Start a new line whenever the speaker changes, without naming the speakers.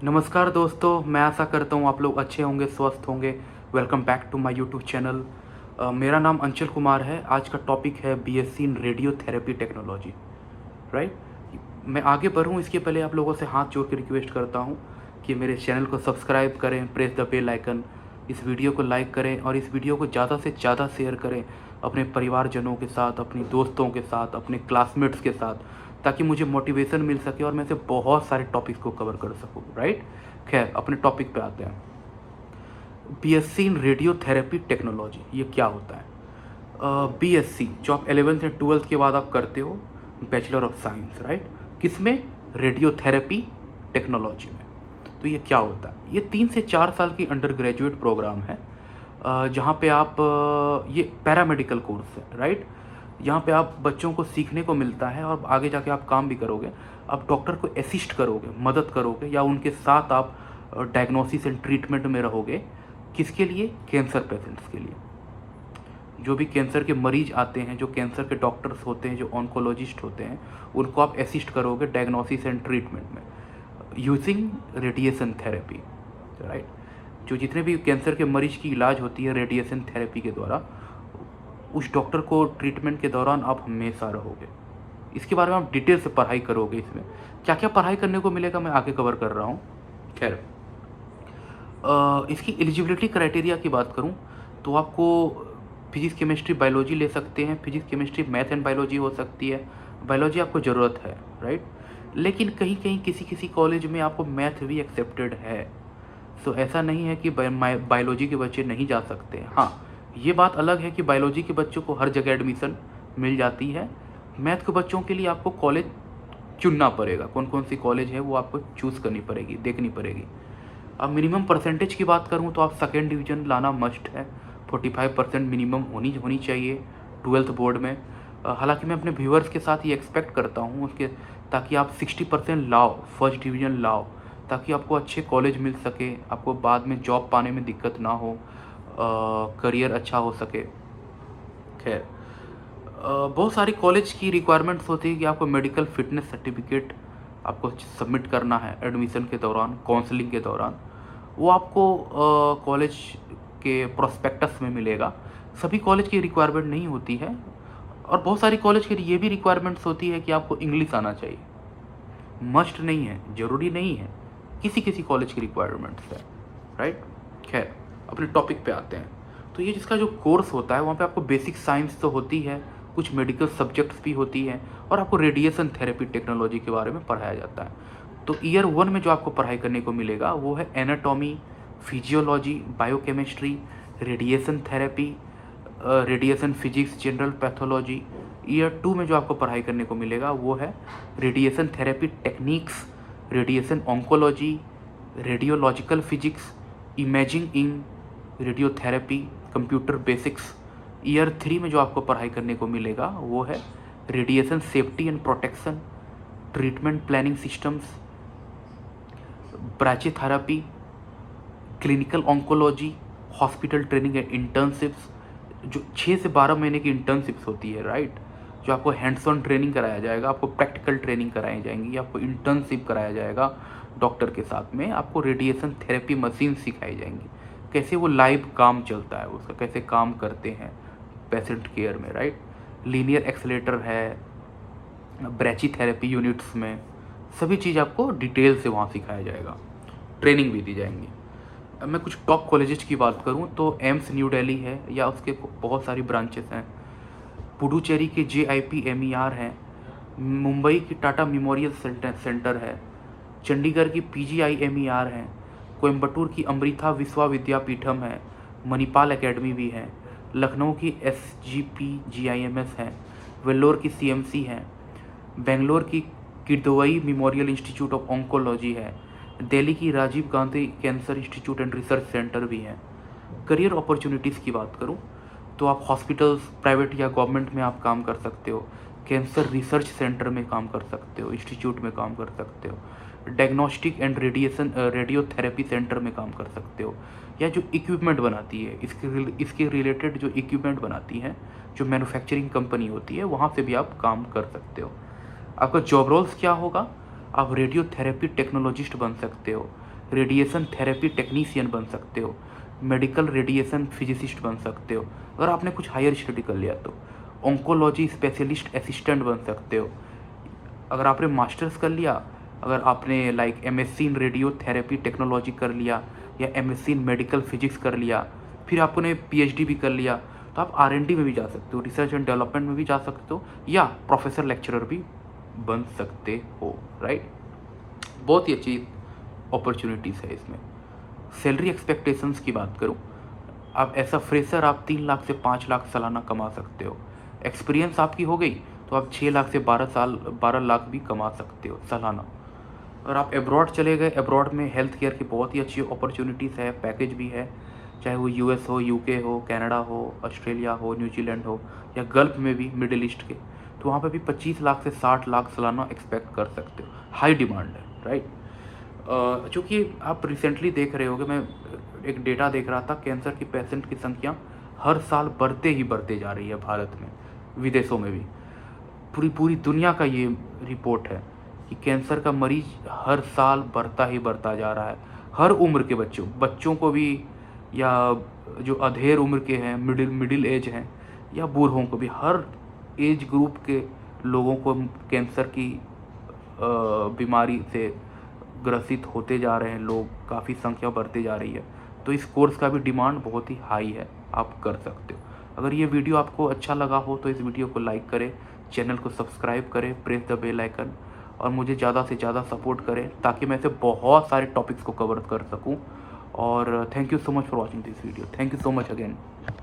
नमस्कार दोस्तों, मैं आशा करता हूँ आप लोग अच्छे होंगे, स्वस्थ होंगे। Welcome back to my YouTube channel. मेरा नाम अंचल कुमार है। आज का टॉपिक है BSc in radiotherapy technology, right. मैं आगे बढ़ूँ इसके पहले आप लोगों से हाथ जोड़ के रिक्वेस्ट करता हूँ कि मेरे चैनल को सब्सक्राइब करें, प्रेस द बेल आइकन, इस वीडियो को लाइक करें और इस वीडियो को ज़्यादा से ज़्यादा शेयर करें अपने परिवारजनों के साथ, अपनी दोस्तों के साथ, अपने क्लासमेट्स के साथ, ताकि मुझे मोटिवेशन मिल सके और मैं से बहुत सारे टॉपिक्स को कवर कर सकूँ, राइट। खैर, अपने टॉपिक पे आते हैं। बीएससी इन रेडियोथेरेपी टेक्नोलॉजी ये क्या होता है? बीएससी जो आप 11th या 12th के बाद आप करते हो, बैचलर ऑफ साइंस, राइट। किसमें? रेडियोथेरेपी टेक्नोलॉजी में। तो ये क्या होता है? ये 3 से 4 साल की अंडर ग्रेजुएट प्रोग्राम है, जहाँ पे आप ये पैरामेडिकल कोर्स है, राइट। यहाँ पे आप बच्चों को सीखने को मिलता है और आगे जाके आप काम भी करोगे। आप डॉक्टर को असिस्ट करोगे, मदद करोगे, या उनके साथ आप डायग्नोसिस एंड ट्रीटमेंट में रहोगे। किसके लिए? कैंसर पेशेंट्स के लिए। जो भी कैंसर के मरीज आते हैं, जो कैंसर के डॉक्टर्स होते हैं, जो ऑन्कोलॉजिस्ट होते हैं, उनको आप असिस्ट करोगे डायग्नोसिस एंड ट्रीटमेंट में यूजिंग रेडिएशन थेरेपी, राइट। जो जितने भी कैंसर के मरीज की इलाज होती है रेडिएशन थेरेपी के द्वारा, उस डॉक्टर को ट्रीटमेंट के दौरान आप हमेशा रहोगे। इसके बारे में आप डिटेल से पढ़ाई करोगे। इसमें क्या क्या पढ़ाई करने को मिलेगा मैं आगे कवर कर रहा हूँ। खैर, इसकी एलिजिबिलिटी क्राइटेरिया की बात करूं तो आपको फिजिक्स केमिस्ट्री बायोलॉजी ले सकते हैं। Physics chemistry math and biology हो सकती है। बायोलॉजी आपको ज़रूरत है, राइट। लेकिन कहीं कहीं किसी किसी कॉलेज में आपको मैथ भी एक्सेप्टेड है। सो ऐसा नहीं है कि बायोलॉजी के बच्चे नहीं जा सकते। हाँ, ये बात अलग है कि बायोलॉजी के बच्चों को हर जगह एडमिशन मिल जाती है। मैथ के बच्चों के लिए आपको कॉलेज चुनना पड़ेगा। कौन कौन सी कॉलेज है वो आपको चूज़ करनी पड़ेगी, देखनी पड़ेगी। अब मिनिमम परसेंटेज की बात करूँ तो आप सेकेंड डिवीज़न लाना मस्ट है। 45% मिनिमम होनी चाहिए 12th बोर्ड में। हालांकि मैं अपने व्यूअर्स के साथ ये एक्सपेक्ट करता हूँ उसके, ताकि आप 60% लाओ, फर्स्ट डिवीज़न लाओ, ताकि आपको अच्छे कॉलेज मिल सके, आपको बाद में जॉब पाने में दिक्कत ना हो, करियर अच्छा हो सके। खैर, बहुत सारी कॉलेज की रिक्वायरमेंट्स होती है कि आपको मेडिकल फिटनेस सर्टिफिकेट आपको सबमिट करना है एडमिशन के दौरान, काउंसलिंग के दौरान। वो आपको कॉलेज के प्रोस्पेक्टस में मिलेगा। सभी कॉलेज की रिक्वायरमेंट नहीं होती है, और बहुत सारी कॉलेज के लिए ये भी रिक्वायरमेंट्स होती है कि आपको इंग्लिश आना चाहिए। मस्ट नहीं है, ज़रूरी नहीं है, किसी किसी कॉलेज की रिक्वायरमेंट्स है, राइट। खैर, अपने टॉपिक पे आते हैं। तो ये जिसका जो कोर्स होता है वहाँ पे आपको बेसिक साइंस तो होती है, कुछ मेडिकल सब्जेक्ट्स भी होती हैं, और आपको रेडिएशन थेरेपी टेक्नोलॉजी के बारे में पढ़ाया जाता है। तो ईयर 1 में जो आपको पढ़ाई करने को मिलेगा वो है anatomy, physiology, biochemistry, radiation therapy, radiation physics, general pathology. Year 2 में जो आपको पढ़ाई करने को मिलेगा वो है radiation therapy techniques, radiation oncology, radiological physics, imaging in radiotherapy, computer basics. Year 3 में जो आपको पढ़ाई करने को मिलेगा वो है radiation safety and protection, treatment planning systems, brachytherapy, clinical oncology, hospital training and internships. जो 6 से 12 महीने की इंटर्नशिप्स होती है, राइट। जो आपको हैंड्स ऑन ट्रेनिंग कराया जाएगा, आपको प्रैक्टिकल ट्रेनिंग कराई जाएंगी, आपको इंटर्नशिप कराया जाएगा डॉक्टर के साथ में, आपको रेडिएशन थेरेपी मशीन सिखाई जाएंगी, कैसे वो लाइव काम चलता है उसका, कैसे काम करते हैं पेशेंट केयर में, राइट। लीनियर एक्सेलेटर है ब्रैची थेरेपी यूनिट्स में। सभी चीज़ आपको डिटेल से वहाँ सिखाया जाएगा, ट्रेनिंग भी दी जाएंगी। अब मैं कुछ टॉप कॉलेजेस की बात करूँ तो एम्स न्यू दिल्ली है, या उसके बहुत सारी ब्रांचेस हैं। पुडुचेरी के JIPMER है, मुंबई की टाटा मेमोरियल सेंटर है, चंडीगढ़ की PGIMER है, कोयम्बटूर की अमृथा विश्वा विद्यापीठम है, मणिपाल एकेडमी भी है, लखनऊ की SGPGIMS है, वेल्लोर की CMC है, बेंगलोर की Kidwai memorial institute of oncology है, दिल्ली की Rajiv Gandhi cancer institute and research centre भी है। करियर अपॉर्चुनिटीज़ की बात करूँ तो आप हॉस्पिटल्स, प्राइवेट या गवर्नमेंट में आप काम कर सकते हो, कैंसर रिसर्च सेंटर में काम कर सकते हो, इंस्टीट्यूट में काम कर सकते हो, डायग्नोस्टिक एंड रेडियोथेरेपी सेंटर में काम कर सकते हो, या जो इक्विपमेंट बनाती है इसके रिलेटेड जो इक्विपमेंट बनाती है, जो मैन्युफैक्चरिंग कंपनी होती है, वहाँ से भी आप काम कर सकते हो। आपका जॉब रोल्स क्या होगा? आप रेडियोथेरेपी टेक्नोलॉजिस्ट बन सकते हो, रेडिएशन थेरेपी टेक्नीशियन बन सकते हो, मेडिकल रेडिएशन फिजिसिस्ट बन सकते हो अगर आपने कुछ हायर स्टडी कर लिया तो, ऑन्कोलॉजी स्पेशलिस्ट असिस्टेंट बन सकते हो अगर आपने मास्टर्स कर लिया, अगर आपने like MSc in radiotherapy technology कर लिया या एमएससी इन मेडिकल फिजिक्स कर लिया, फिर आपने पीएचडी भी कर लिया, तो आप आरएनडी में भी जा सकते हो, रिसर्च एंड डेवलपमेंट में भी जा सकते हो, या प्रोफेसर लेक्चरर भी बन सकते हो, राइट। बहुत ही अच्छी अपॉर्चुनिटीज़ है इसमें। सैलरी एक्सपेक्टेशंस की बात करूँ, आप एज अ फ्रेशर आप 3 लाख से 5 लाख सालाना कमा सकते हो। एक्सपीरियंस आपकी हो गई तो आप 6 लाख से 12 लाख भी कमा सकते हो सालाना। अगर आप एब्रॉड चले गए, एब्रॉड में हेल्थ केयर की बहुत ही अच्छी अपॉर्चुनिटीज़ है, पैकेज भी है, चाहे वो यूएस हो, यूके हो, कनाडा हो, ऑस्ट्रेलिया हो, न्यूजीलैंड हो, या गल्फ में भी मिडिल ईस्ट के, तो वहाँ पे भी 25 लाख से 60 लाख सालाना एक्सपेक्ट कर सकते हो। हाई डिमांड है, राइट। चूँकि आप रिसेंटली देख रहे होगे, मैं एक डेटा देख रहा था, कैंसर की पेशेंट की संख्या हर साल बढ़ते ही बढ़ते जा रही है भारत में, विदेशों में भी। पूरी पूरी दुनिया का ये रिपोर्ट है कि कैंसर का मरीज हर साल बढ़ता ही बढ़ता जा रहा है। हर उम्र के बच्चों को भी, या जो अधेड़ उम्र के हैं, मिडिल एज हैं, या बूढ़ों को भी, हर एज ग्रुप के लोगों को कैंसर की बीमारी से ग्रसित होते जा रहे हैं लोग, काफ़ी संख्या बढ़ती जा रही है। तो इस कोर्स का भी डिमांड बहुत ही हाई है, आप कर सकते हो। अगर ये वीडियो आपको अच्छा लगा हो तो इस वीडियो को लाइक करें, चैनल को सब्सक्राइब करें, प्रेस द बेल आइकन, और मुझे ज़्यादा से ज़्यादा सपोर्ट करें ताकि मैं ऐसे बहुत सारे टॉपिक्स को कवर कर सकूं। और thank you so much for watching this video. Thank you so much again.